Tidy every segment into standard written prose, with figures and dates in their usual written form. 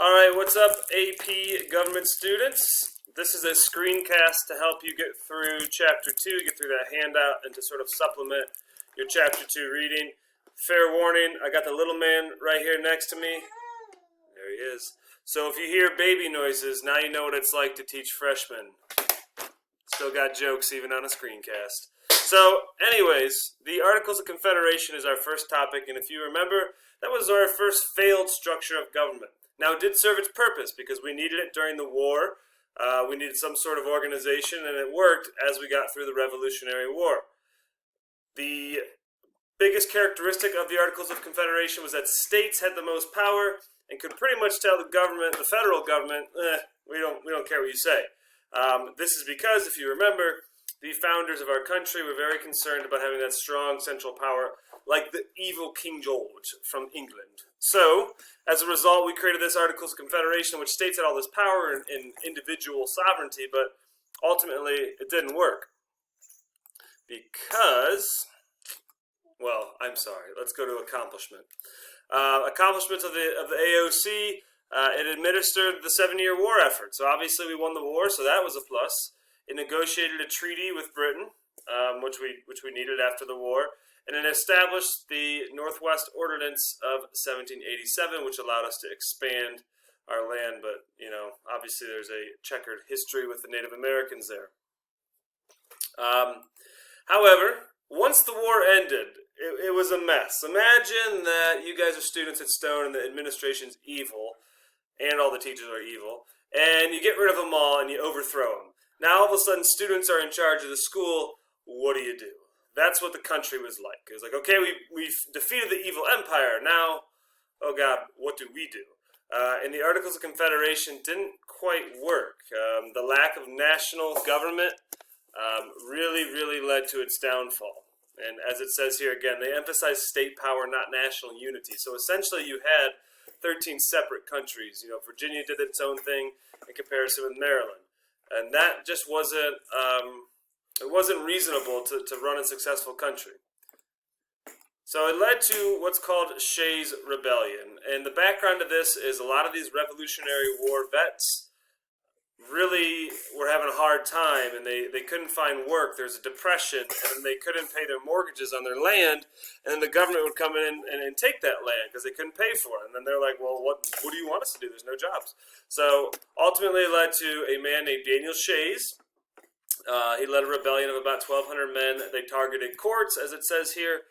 Alright, what's up, AP government students? This is a screencast to help you get through Chapter 2, get through that handout, and to sort of supplement your Chapter 2 reading. Fair warning, I got the little man right here next to me. There he is. So if you hear baby noises, now you know what it's like to teach freshmen. Still got jokes even on a screencast. So, anyways, the Articles of Confederation is our first topic, and if you remember, that was our first failed structure of government. Now, it did serve its purpose because we needed it during the war. We needed some sort of organization, and it worked as we got through the Revolutionary War. The biggest characteristic of the Articles of Confederation was that states had the most power and could pretty much tell the government, the federal government, we don't care what you say. This is because, if you remember, the founders of our country were very concerned about having that strong central power, like the evil King George from England. So, as a result, we created this Articles of Confederation, which states had all this power and individual sovereignty, but ultimately it didn't work. Because, well, I'm sorry, let's go to accomplishment. Accomplishments of the AOC, it administered the 7-year war effort. So obviously we won the war, so that was a plus. It negotiated a treaty with Britain, which we needed after the war. And it established the Northwest Ordinance of 1787, which allowed us to expand our land. But, you know, obviously there's a checkered history with the Native Americans there. However, once the war ended, it was a mess. Imagine that you guys are students at Stone and the administration's evil, and all the teachers are evil, and you get rid of them all and you overthrow them. Now all of a sudden students are in charge of the school. What do? That's what the country was like. It was like, okay, we've defeated the evil empire. Now, oh God, what do? And the Articles of Confederation didn't quite work. The lack of national government really led to its downfall. And as it says here again, they emphasized state power, not national unity. So essentially you had 13 separate countries. You know, Virginia did its own thing in comparison with Maryland. And that just wasn't, it wasn't reasonable to run a successful country. So it led to what's called Shays' Rebellion. And the background of this is a lot of these Revolutionary War vets really were having a hard time, and they couldn't find work. There's a depression, and they couldn't pay their mortgages on their land, and then the government would come in and take that land because they couldn't pay for it. And then they're like, well, what do you want us to do? There's no jobs. So ultimately it led to a man named Daniel Shays. He led a rebellion of about 1,200 men. They targeted courts, as it says here.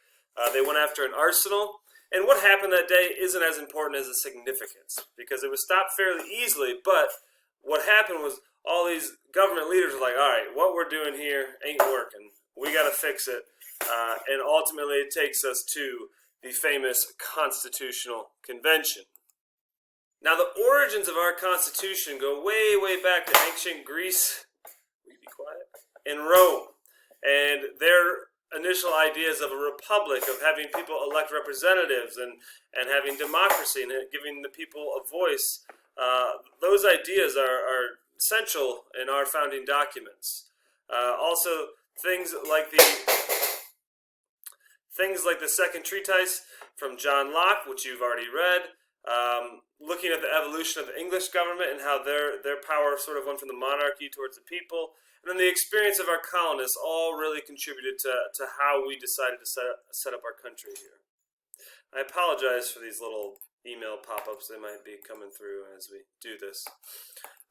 They went after an arsenal. And what happened that day isn't as important as the significance, because it was stopped fairly easily, but what happened was all these government leaders were like, all right, what we're doing here ain't working. We got to fix it. And ultimately it takes us to the famous Constitutional Convention. Now the origins of our Constitution go way back to ancient Greece. Will you be quiet? In Rome. And their initial ideas of a republic, of having people elect representatives and having democracy and giving the people a voice, those ideas are essential in our founding documents. Also, things like the Second Treatise from John Locke, which you've already read, looking at the evolution of the English government and how their power sort of went from the monarchy towards the people, and then the experience of our colonists all really contributed to how we decided to set up our country here. I apologize for these little email pop-ups. They might be coming through as we do this.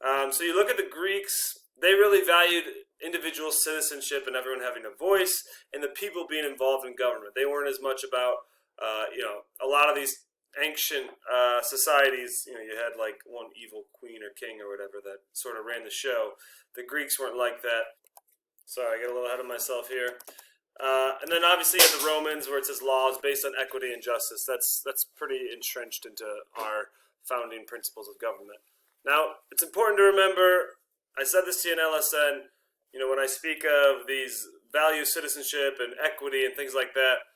So you look at the Greeks, they really valued individual citizenship and everyone having a voice and the people being involved in government. They weren't as much about, a lot of these ancient societies, you had like one evil queen or king or whatever that sort of ran the show. The Greeks weren't like that. Sorry, I got a little ahead of myself here. And then obviously you have the Romans, where it says laws based on equity and justice. That's pretty entrenched into our founding principles of government. Now, it's important to remember, I said this to you in LSN, when I speak of these values, citizenship and equity and things like that,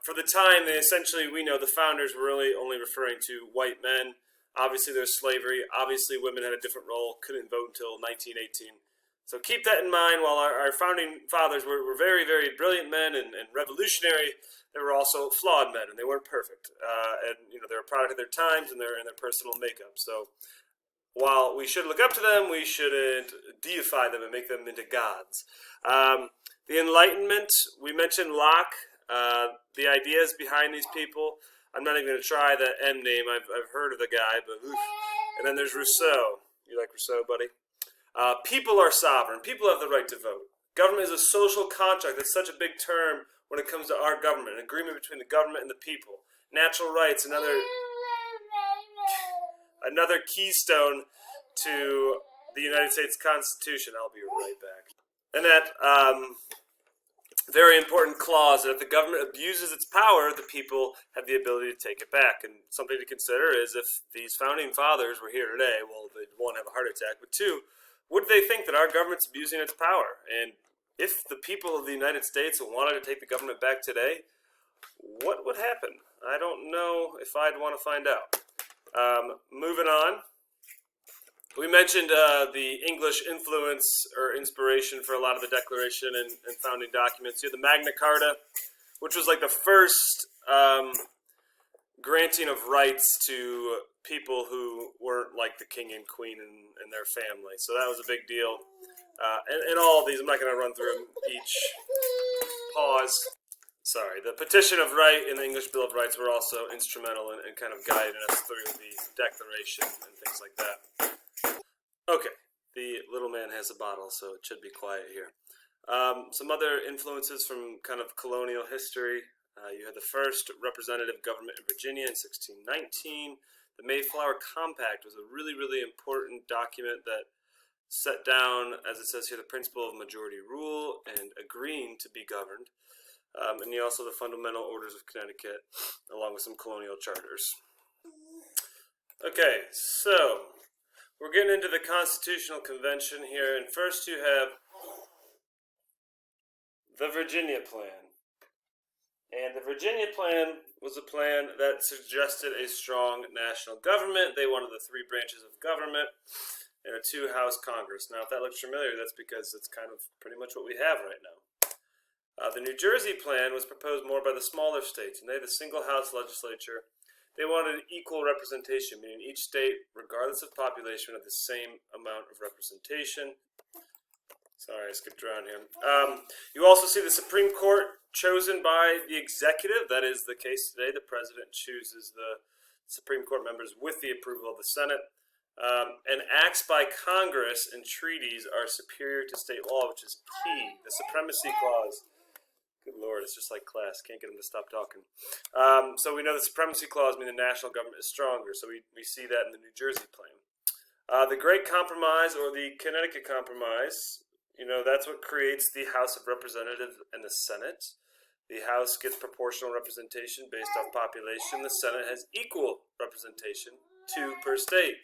for the time, we know the founders were really only referring to white men. Obviously there's slavery. Obviously women had a different role, couldn't vote until 1918. So keep that in mind. While our founding fathers were very, very brilliant men and revolutionary, they were also flawed men, and they weren't perfect. And they're a product of their times and their personal makeup. So while we should look up to them, we shouldn't deify them and make them into gods. The Enlightenment, we mentioned Locke, the ideas behind these people. I'm not even going to try the M name. I've heard of the guy, but oof. And then there's Rousseau. You like Rousseau, buddy? People are sovereign. People have the right to vote. Government is a social contract. That's such a big term when it comes to our government. An agreement between the government and the people. Natural rights, another keystone to the United States Constitution. I'll be right back. And that very important clause that if the government abuses its power, the people have the ability to take it back. And something to consider is if these founding fathers were here today, well, they'd one, have a heart attack, but two, would they think that our government's abusing its power? And if the people of the United States wanted to take the government back today, what would happen? I don't know if I'd want to find out. Moving on. We mentioned the English influence or inspiration for a lot of the Declaration and founding documents. You have the Magna Carta, which was like the first granting of rights to people who weren't like the king and queen and their family. So that was a big deal. And all of these, I'm not going to run through each. Pause. Sorry. The Petition of Right and the English Bill of Rights were also instrumental in kind of guiding us through the Declaration and things like that. Okay, the little man has a bottle, so it should be quiet here. Some other influences from kind of colonial history. You had the first representative government in Virginia in 1619. The Mayflower Compact was a really, really important document that set down, as it says here, the principle of majority rule and agreeing to be governed. And you also the Fundamental Orders of Connecticut, along with some colonial charters. Okay, so we're getting into the Constitutional Convention here, and first you have the Virginia Plan. And the Virginia Plan was a plan that suggested a strong national government. They wanted the 3 branches of government and a 2-house Congress. Now, if that looks familiar, that's because it's kind of pretty much what we have right now. The New Jersey Plan was proposed more by the smaller states, and they had a single-house legislature. They wanted equal representation, meaning each state, regardless of population, had the same amount of representation. Sorry, I skipped around here. You also see the Supreme Court chosen by the executive. That is the case today. The president chooses the Supreme Court members with the approval of the Senate. And acts by Congress and treaties are superior to state law, which is key. The Supremacy Clause. Good Lord, it's just like class. Can't get them to stop talking. So we know the Supremacy Clause means the national government is stronger. So we see that in the New Jersey Plan. The Great Compromise or the Connecticut Compromise, that's what creates the House of Representatives and the Senate. The House gets proportional representation based off population. The Senate has equal representation, 2 per state.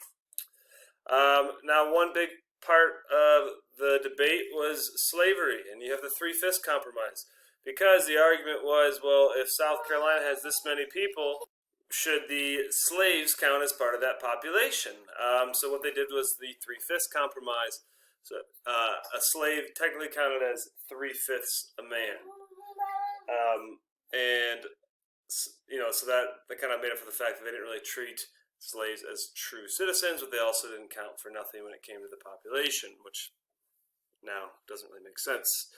Now, one big part of the debate was slavery, and you have the 3/5 Compromise. Because the argument was, well, if South Carolina has this many people, should the slaves count as part of that population? So what they did was the 3/5 Compromise. So a slave technically counted as 3/5 a man. So that kind of made up for the fact that they didn't really treat slaves as true citizens, but they also didn't count for nothing when it came to the population, which now doesn't really make sense.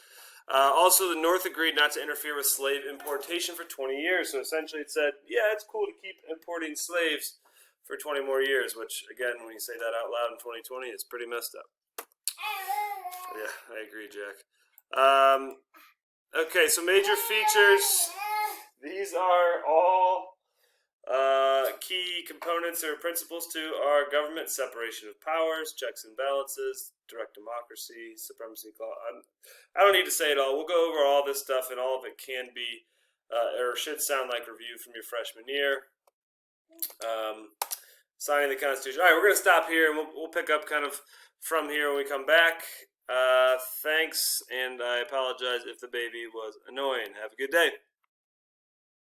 Also, the North agreed not to interfere with slave importation for 20 years. So essentially it said, yeah, it's cool to keep importing slaves for 20 more years, which, again, when you say that out loud in 2020, it's pretty messed up. Yeah, I agree, Jack. Okay, so major features. These are all key components or principles to our government: separation of powers, checks and balances, direct democracy, supremacy clause. I don't need to say it all. We'll go over all this stuff, and all of it can be or should sound like review from your freshman year. Signing the Constitution. All right, we're going to stop here, and we'll pick up kind of from here when we come back. Thanks, and I apologize if the baby was annoying. Have a good day.